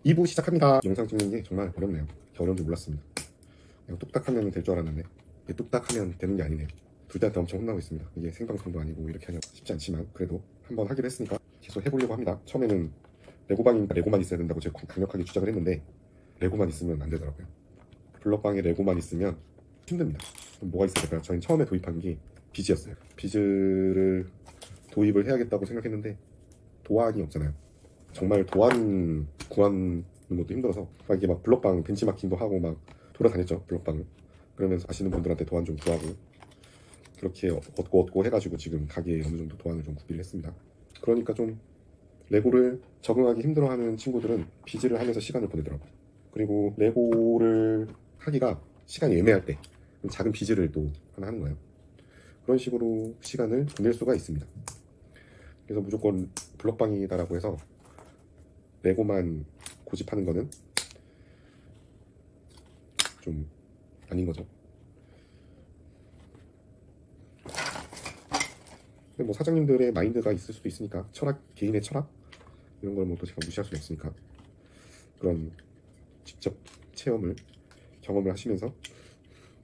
2부 시작합니다. 영상 찍는 게 정말 어렵네요. 어려운 줄 몰랐습니다. 그냥 뚝딱 하면 될 줄 알았는데 이게 뚝딱 하면 되는 게 아니네요. 둘 다한테 엄청 혼나고 있습니다. 이게 생방송도 아니고 이렇게 하냐 쉽지 않지만 그래도 한번 하기로 했으니까 계속 해보려고 합니다. 처음에는 레고방이니까 레고만 있어야 된다고 제가 강력하게 주장을 했는데 레고만 있으면 안 되더라고요. 블럭방에 레고만 있으면 힘듭니다. 그럼 뭐가 있어야 될까요? 저희는 처음에 도입한 게 비즈였어요. 비즈를 도입을 해야겠다고 생각했는데 도안이 없잖아요. 정말 도안 구하는 것도 힘들어서 이게 막 블럭방 벤치마킹도 하고 막 돌아다녔죠. 블럭방을. 그러면서 아시는 분들한테 도안 좀 구하고 그렇게 얻고 해가지고 지금 가게에 어느 정도 도안을 좀 구비를 했습니다. 그러니까 좀 레고를 적응하기 힘들어하는 친구들은 비즈를 하면서 시간을 보내더라고요. 그리고 레고를 하기가 시간이 애매할 때 작은 비즈를 또 하나 하는 거예요. 그런 식으로 시간을 보낼 수가 있습니다. 그래서 무조건 블럭방이다라고 해서 레고만 고집하는 거는 좀 아닌 거죠. 근데 뭐 사장님들의 마인드가 있을 수도 있으니까 철학, 개인의 철학 이런 걸 뭐 또 제가 무시할 수 없으니까 그런 직접 체험을 경험을 하시면서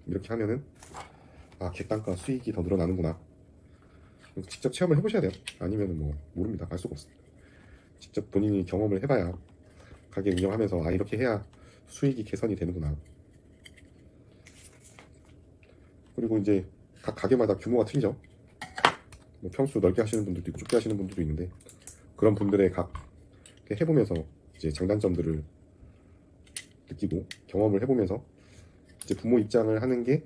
이렇게 하면은 아 객단가 수익이 더 늘어나는구나. 직접 체험을 해보셔야 돼요. 아니면은 뭐 모릅니다. 알 수가 없습니다. 직접 본인이 경험을 해봐야 가게 운영하면서 아 이렇게 해야 수익이 개선이 되는구나. 그리고 이제 각 가게마다 규모가 틀리죠. 뭐 평수 넓게 하시는 분들도 있고 좁게 하시는 분들도 있는데 그런 분들의 각 해보면서 이제 장단점들을 느끼고 경험을 해보면서 이제 부모 입장을 하는 게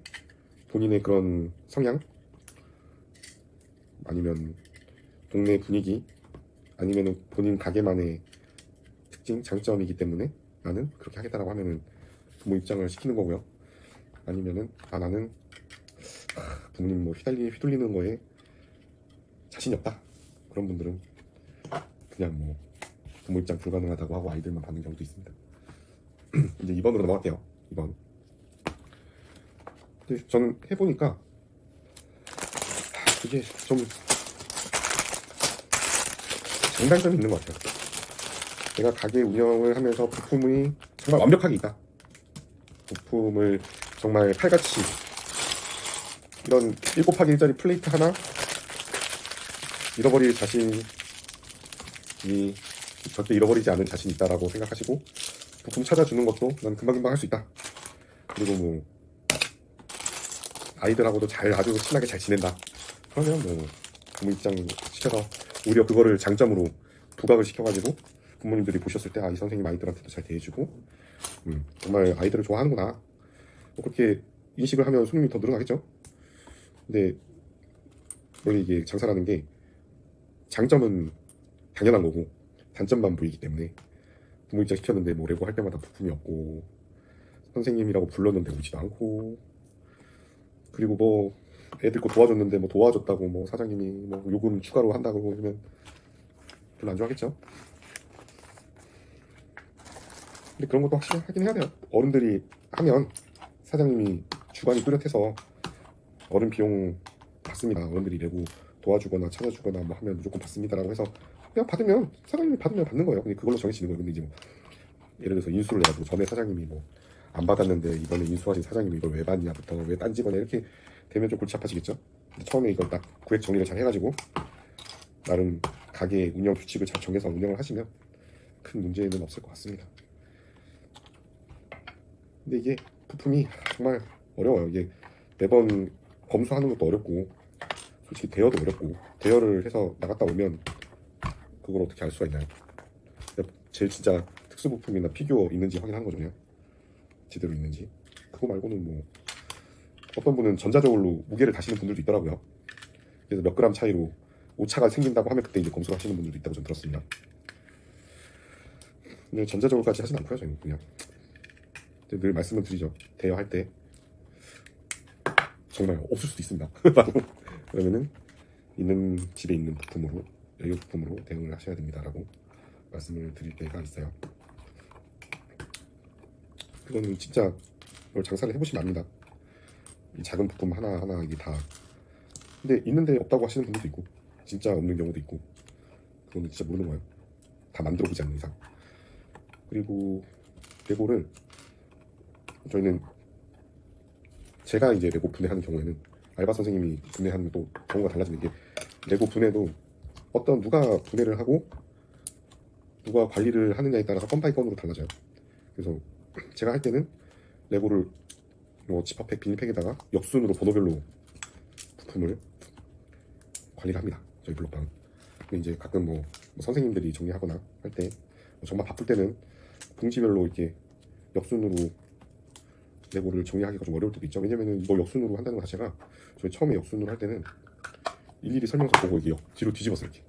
본인의 그런 성향 아니면 동네 분위기 아니면 본인 가게만의 특징, 장점이기 때문에 나는 그렇게 하겠다라고 하면은 부모 입장을 시키는 거고요. 아니면은 아 나는 부모님 뭐 휘둘리는 거에 자신이 없다. 그런 분들은 그냥 뭐 부모 입장 불가능하다고 하고 아이들만 받는 경우도 있습니다. 이제 2번으로 넘어갈게요. 2번. 근데 저는 해보니까 이게 좀 장단점이 있는 것 같아요. 내가 가게 운영을 하면서 부품이 정말 완벽하게 있다. 부품을 정말 칼같이 이런 7×1짜리 플레이트 하나 잃어버릴 자신이 절대 잃어버리지 않은 자신이 있다라고 생각하시고 부품 찾아주는 것도 난 금방금방 할 수 있다. 그리고 뭐 아이들하고도 아주 친하게 잘 지낸다. 그러면 뭐 부모 입장 시켜서 오히려 그거를 장점으로 부각을 시켜가지고 부모님들이 보셨을 때 아 이 선생님 아이들한테도 잘 대해주고 정말 아이들을 좋아하는구나 뭐 그렇게 인식을 하면 손님이 더 늘어나겠죠. 근데 원래 이게 장사라는 게 장점은 당연한 거고 단점만 보이기 때문에 부모 입장 시켰는데 뭐 레고 할 때마다 부품이 없고 선생님이라고 불렀는데 오지도 않고 그리고 뭐 애들 거 도와줬는데 뭐 도와줬다고 뭐 사장님이 뭐 요금 추가로 한다고 그러면 별로 안 좋아하겠죠. 근데 그런 것도 확실히 하긴 해야 돼요. 어른들이 하면 사장님이 주관이 뚜렷해서 어른 비용 받습니다. 어른들이 레고 도와주거나 찾아주거나 뭐 하면 무조건 받습니다라고 해서 그냥 받으면 사장님이 받으면 받는 거예요. 근데 그걸로 정해지는 거예요. 근데 이제 뭐 예를 들어서 인수를 해가지고 전에 사장님이 뭐 안 받았는데 이번에 인수하신 사장님이 이걸 왜 받냐부터 왜 딴지거나 이렇게 되면 좀 골치 아파지겠죠. 근데 처음에 이걸 딱 구획 정리를 잘 해가지고 나름 가게 운영 규칙을 잘 정해서 운영을 하시면 큰 문제는 없을 것 같습니다. 근데 이게 부품이 정말 어려워요. 이게 매번 검수하는 것도 어렵고 솔직히 대여도 어렵고 대여를 해서 나갔다 오면 그걸 어떻게 알 수가 있나요? 제일 진짜 특수 부품이나 피규어 있는지 확인하는 거죠. 그냥 제대로 있는지. 그거 말고는 뭐 어떤 분은 전자저울로 무게를 다시는 분들도 있더라고요. 그래서 몇 그램 차이로 오차가 생긴다고 하면 그때 이제 검수를 하시는 분들도 있다고 전 들었습니다. 근데 전자저울까지 하진 않고요. 저희는 그냥 늘 말씀을 드리죠. 대여할 때 정말 없을 수도 있습니다. 그러면은 있는 집에 있는 부품으로 레고 부품으로 대응을 하셔야 됩니다라고 말씀을 드릴 때가 있어요. 그거는 진짜 장사를 해보시면 압니다. 이 작은 부품 하나하나 이게 다 근데 있는데 없다고 하시는 분들도 있고 진짜 없는 경우도 있고 그거는 진짜 모르는 거예요. 다 만들어 보지 않는 이상. 그리고 레고를 저희는 제가 이제 레고 분해하는 경우에는 알바 선생님이 분해하는 또 경우가 달라지는 게 레고 분해도 어떤 누가 분해를 하고 누가 관리를 하느냐에 따라서 건 바이 건으로 달라져요. 그래서 제가 할 때는 레고를 지퍼팩, 비닐팩에다가 역순으로 번호별로 부품을 관리를 합니다. 저희 블록방은. 근데 이제 가끔 뭐 선생님들이 정리하거나 할 때 정말 바쁠 때는 봉지별로 이렇게 역순으로 레고를 정리하기가 좀 어려울 때도 있죠. 왜냐면은 이걸 역순으로 한다는 것 자체가 저희 처음에 역순으로 할 때는 일일이 설명서 보고 이게 뒤로 뒤집어서 이렇게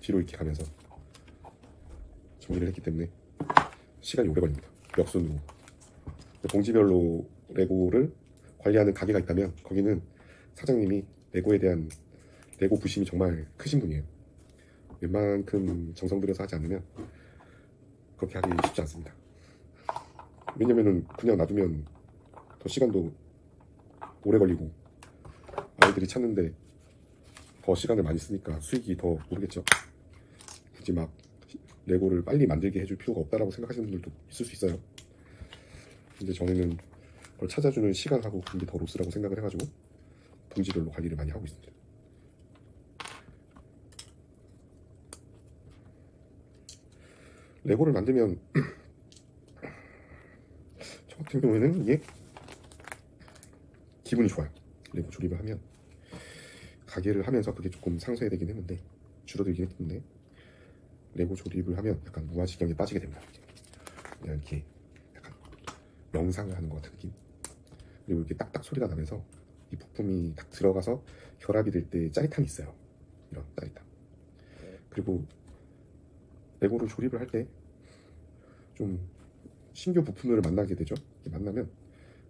뒤로 이렇게 가면서 정리를 했기 때문에 시간이 오래 걸립니다. 역순으로. 봉지별로 레고를 관리하는 가게가 있다면 거기는 사장님이 레고에 대한 레고 부심이 정말 크신 분이에요. 웬만큼 정성 들여서 하지 않으면 그렇게 하기 쉽지 않습니다. 왜냐면은 그냥 놔두면 더 시간도 오래 걸리고 아이들이 찾는데 더 시간을 많이 쓰니까 수익이 더 오르겠죠. 굳이 막 레고를 빨리 만들게 해줄 필요가 없다라고 생각하시는 분들도 있을 수 있어요. 근데 저는 그걸 찾아주는 시간하고 그게 더 로스라고 생각을 해가지고 봉지별로 관리를 많이 하고 있습니다. 레고를 만들면 저 같은 경우에는 이게 기분이 좋아요. 레고 조립을 하면 가게를 하면서 그게 조금 상쇄되긴 했는데 줄어들긴 했는데 레고 조립을 하면 약간 무아지경에 빠지게 됩니다. 그냥 이렇게 약간 명상을 하는 것 같은 느낌. 그리고 이렇게 딱딱 소리가 나면서 이 부품이 딱 들어가서 결합이 될 때 짜릿함이 있어요. 이런 짜릿함. 그리고 레고를 조립을 할 때 좀 신규 부품들을 만나게 되죠. 만나면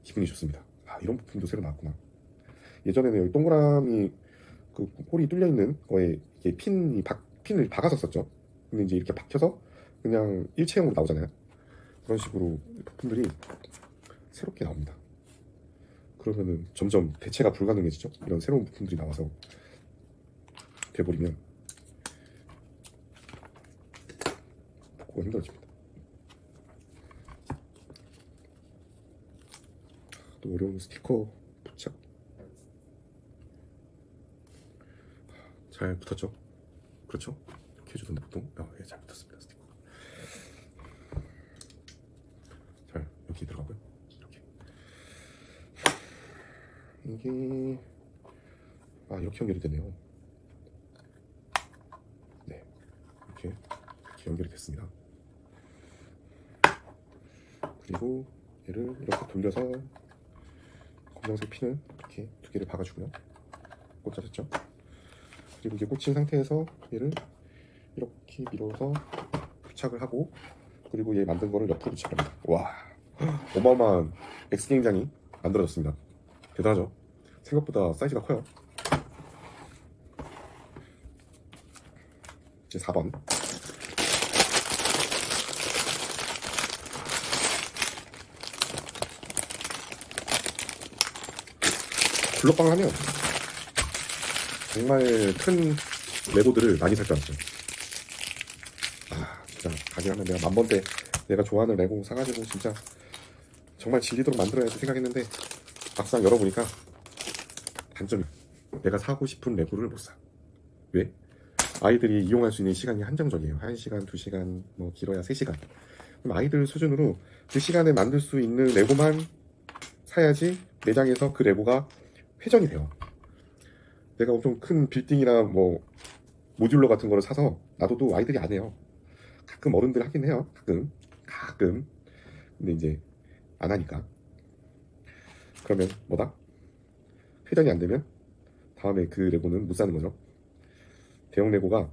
기분이 좋습니다. 아, 이런 부품도 새로 나왔구나. 예전에는 여기 동그라미 그 홀이 뚫려 있는 거에 이게 핀을 박았었죠. 근데 이제 이렇게 박혀서 그냥 일체형으로 나오잖아요. 그런 식으로 부품들이 새롭게 나옵니다. 그러면은 점점 대체가 불가능해지죠. 이런 새로운 부품들이 나와서 돼버리면 복구가 힘들어집니다. 또 어려운 스티커 부착. 잘 붙었죠? 그렇죠? 이렇게 해주던데 보통. 예, 잘 붙었습니다. 스티커. 잘 여기 들어가고요. 이렇게. 이게 이렇게 연결이 되네요. 네, 이렇게 연결이 됐습니다. 그리고 얘를 이렇게 돌려서 검정색 핀을 이렇게 두 개를 박아주고요. 꽂아졌죠? 그리고 이게 꽂힌 상태에서 얘를 이렇게 밀어서 부착을 하고 그리고 얘 만든 거를 옆으로 부착을 합니다. 와, 어마어마한 X게임장이 만들어졌습니다. 대단하죠? 생각보다 사이즈가 커요. 이제 4번. 블록방 하면 정말 큰 레고들을 많이 살 줄 알았어요. 진짜 가게 하면 내가 만번째 내가 좋아하는 레고 사가지고 진짜 정말 질리도록 만들어야지 생각했는데 막상 열어보니까 단점이 내가 사고 싶은 레고를 못 사. 왜? 아이들이 이용할 수 있는 시간이 한정적이에요. 1시간, 2시간, 뭐 길어야 3시간. 그럼 아이들 수준으로 그 시간에 만들 수 있는 레고만 사야지 매장에서 그 레고가 회전이 돼요. 내가 엄청 큰 빌딩이나 뭐 모듈러 같은 거를 사서 놔둬도 아이들이 안 해요. 가끔 어른들 하긴 해요. 가끔. 근데 이제 안 하니까. 그러면 뭐다? 회전이 안 되면 다음에 그 레고는 못 사는 거죠. 대형 레고가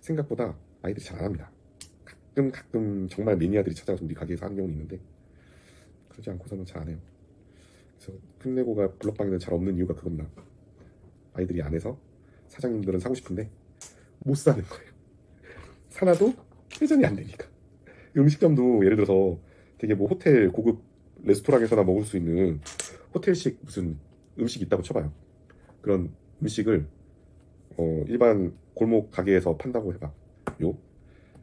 생각보다 아이들이 잘 안 합니다. 가끔 정말 매니아들이 찾아가서 우리 가게에서 하는 경우는 있는데 그러지 않고서는 잘 안 해요. 그래서 큰 레고가 블록방에는 잘 없는 이유가 그겁니다. 아이들이 안 해서 사장님들은 사고 싶은데 못 사는 거예요. 사놔도 회전이 안 되니까. 음식점도 예를 들어서 되게 뭐 호텔 고급 레스토랑에서나 먹을 수 있는 호텔식 무슨 음식이 있다고 쳐봐요. 그런 음식을 일반 골목 가게에서 판다고 해봐.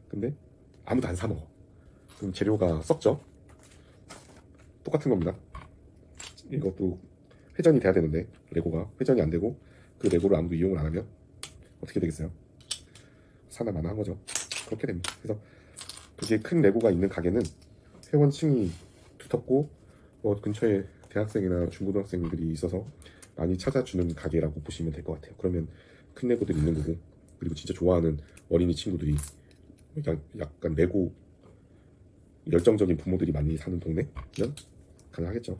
근데 아무도 안 사 먹어. 그럼 재료가 썩죠? 똑같은 겁니다. 이것도 회전이 돼야 되는데 레고가 회전이 안 되고 그 레고를 아무도 이용을 안 하면 어떻게 되겠어요? 사나마나한 거죠. 그렇게 됩니다. 그래서 그게 큰 레고가 있는 가게는 회원층이 두텁고 근처에 대학생이나 중고등학생들이 있어서 많이 찾아주는 가게라고 보시면 될 것 같아요. 그러면 큰 레고들이 있는 거고, 그리고 진짜 좋아하는 어린이 친구들이 약간 레고 열정적인 부모들이 많이 사는 동네면 가능하겠죠.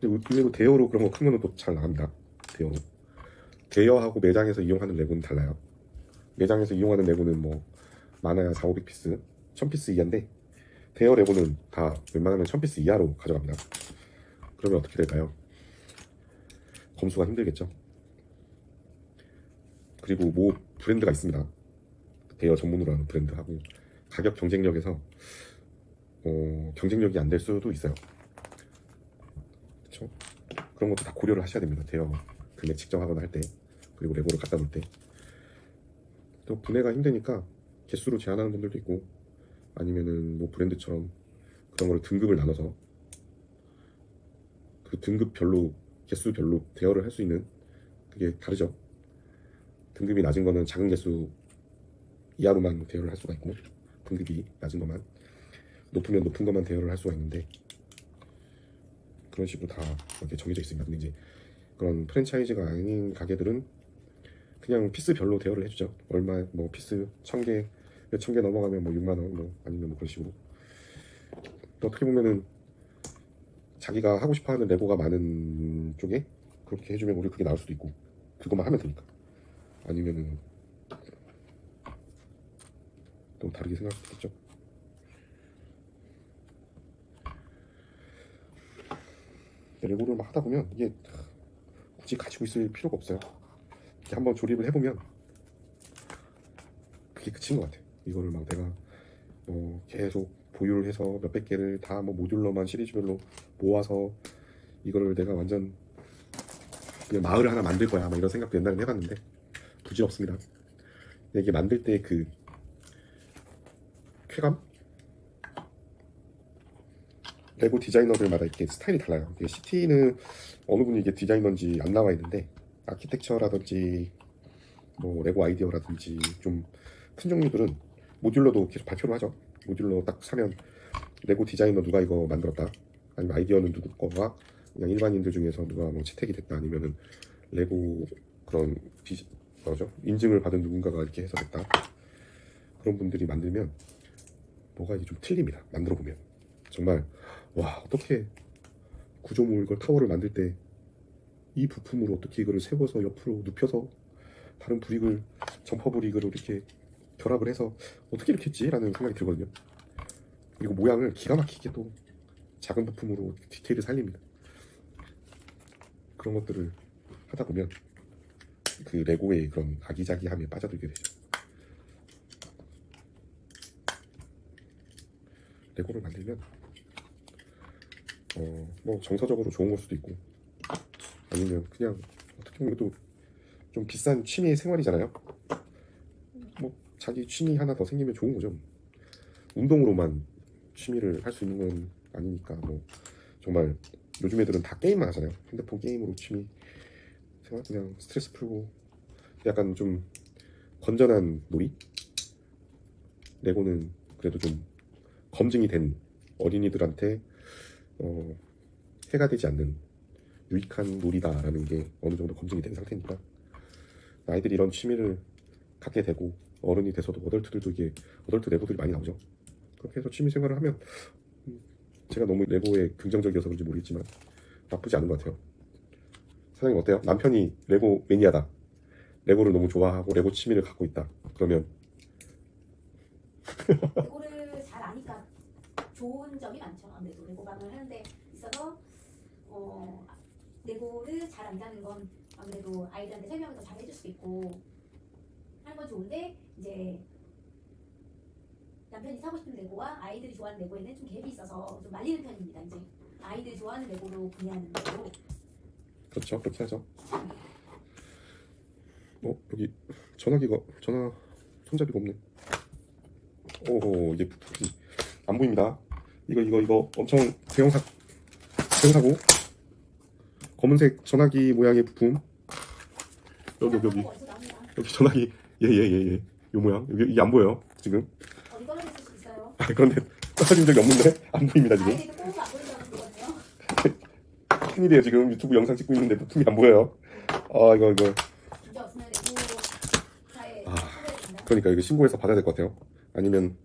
그리고 대여로 그런 거 크면은 또 잘 나갑니다. 대여로. 대여하고 매장에서 이용하는 레고는 달라요. 매장에서 이용하는 레고는 뭐 많아야 4, 500피스, 1000피스 이하인데 대여 레고는 다 웬만하면 1000피스 이하로 가져갑니다. 그러면 어떻게 될까요? 검수가 힘들겠죠. 그리고 뭐 브랜드가 있습니다. 대여 전문으로 하는 브랜드하고 가격 경쟁력에서 경쟁력이 안 될 수도 있어요. 그렇죠? 그런 것도 다 고려를 하셔야 됩니다. 대여 금액 측정하거나 할 때, 그리고 레고를 갖다 놓을 때. 또 분해가 힘드니까 개수로 제한하는 분들도 있고, 아니면은 뭐 브랜드처럼 그런 거를 등급을 나눠서 그 등급별로 개수별로 대여를 할 수 있는, 그게 다르죠. 등급이 낮은 거는 작은 개수 이하로만 대여를 할 수가 있고, 등급이 낮은 것만, 높으면 높은 것만 대여를 할 수가 있는데, 그런 식으로 다 이렇게 정해져 있습니다. 근데 이제 그런 프랜차이즈가 아닌 가게들은 그냥 피스별로 대여를 해주죠. 얼마 뭐 피스 1000개, 몇천 개 넘어가면 뭐 6만 원, 뭐 아니면 뭐 그런 식으로. 또 어떻게 보면은 자기가 하고 싶어하는 레고가 많은 쪽에 그렇게 해주면 오히려 그게 나을 수도 있고, 그것만 하면 되니까. 아니면은 또 다르게 생각할 수도 있겠죠. 레고를 막 하다 보면 이게 굳이 가지고 있을 필요가 없어요. 이렇게 한번 조립을 해보면 그게 끝인 것 같아요. 이거를 막 내가 계속 보유를 해서 몇백 개를 다 뭐 모듈러만 시리즈별로 모아서 이거를 내가 완전 그냥 마을을 하나 만들 거야, 막 이런 생각도 옛날에 해봤는데 부질없습니다. 이게 만들 때 그 쾌감? 레고 디자이너들마다 이렇게 스타일이 달라요. 이게 CT는 어느 분이 이게 디자이너인지 안 나와 있는데, 아키텍처라든지 뭐 레고 아이디어라든지 좀 큰 종류들은 모듈러도 계속 발표를 하죠. 모듈러 딱 사면 레고 디자이너 누가 이거 만들었다, 아니면 아이디어는 누구 거가 그냥 일반인들 중에서 누가 뭐 채택이 됐다, 아니면은 레고 그런 뭐죠? 인증을 받은 누군가가 이렇게 해서 됐다, 그런 분들이 만들면 뭐가 이게 좀 틀립니다. 만들어 보면 정말 와, 어떻게 구조물 이걸 타워를 만들 때 이 부품으로 어떻게 이거를 세워서 옆으로 눕혀서 다른 브릭을 점퍼 브릭으로 이렇게 결합을 해서 어떻게 이렇게 했지? 라는 생각이 들거든요. 그리고 모양을 기가 막히게 또 작은 부품으로 디테일을 살립니다. 그런 것들을 하다 보면 그 레고의 그런 아기자기함에 빠져들게 되죠. 레고를 만들면 뭐 정서적으로 좋은 걸 수도 있고, 아니면 그냥 어떻게 보면 또 좀 비싼 취미 생활이잖아요. 뭐 자기 취미 하나 더 생기면 좋은 거죠. 운동으로만 취미를 할 수 있는 건 아니니까. 뭐 정말 요즘 애들은 다 게임만 하잖아요. 핸드폰 게임으로 취미 생활, 그냥 스트레스 풀고 약간 좀 건전한 놀이. 레고는 그래도 좀 검증이 된, 어린이들한테 해가 되지 않는 유익한 놀이다라는 게 어느 정도 검증이 된 상태니까, 아이들이 이런 취미를 갖게 되고 어른이 돼서도 어덜트들도 이게 어덜트 레고들이 많이 나오죠. 그렇게 해서 취미 생활을 하면 제가 너무 레고에 긍정적이어서 그런지 모르겠지만 나쁘지 않은 것 같아요. 사장님 어때요? 남편이 레고 매니아다, 레고를 너무 좋아하고 레고 취미를 갖고 있다, 그러면 레고를 잘 아니까 좋은 점이 많죠. 아무래도 레고방을 하는데 있어서 레고를 잘 안다는 건 아무래도 아이들한테 설명을 더 잘 해줄 수 있고 하는 건 좋은데, 이제 남편이 사고 싶은 레고와 아이들이 좋아하는 레고에는 좀 갭이 있어서 좀 말리는 편입니다. 이제 아이들이 좋아하는 레고로 구매하는 레고. 그렇죠, 그렇게 하죠. 여기 전화 손잡이가 없네. 이게 부품이 안 보입니다. 이거 엄청 대형사고. 검은색 전화기 모양의 부품. 여기 어디서 나옵니다. 여기 전화기. 예. 요 모양. 여기 이게 안 보여요 지금. 어디 떨어져 있을 수 있어요. 아, 그런데 떨어진 적이 없는데 안 보입니다 지금. 아이들도 꼭 안 보인다는 거거든요. 큰일이에요. 지금 유튜브 영상 찍고 있는데 부품이 안 보여요. 아, 이거. 문제 없으면 내부사에 아. 신고해야 그러니까 이거 신고해서 받아야 될 것 같아요. 아니면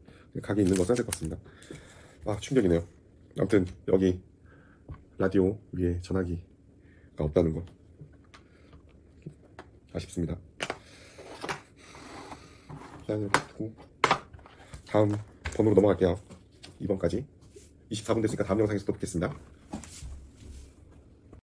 가게에 있는 거 써야 될 것 같습니다. 아, 충격이네요. 아무튼 여기 라디오 위에 전화기가 없다는 거 아쉽습니다. 일단은 두고 다음 번호로 넘어갈게요. 2번까지 24분 됐으니까 다음 영상에서 또 뵙겠습니다.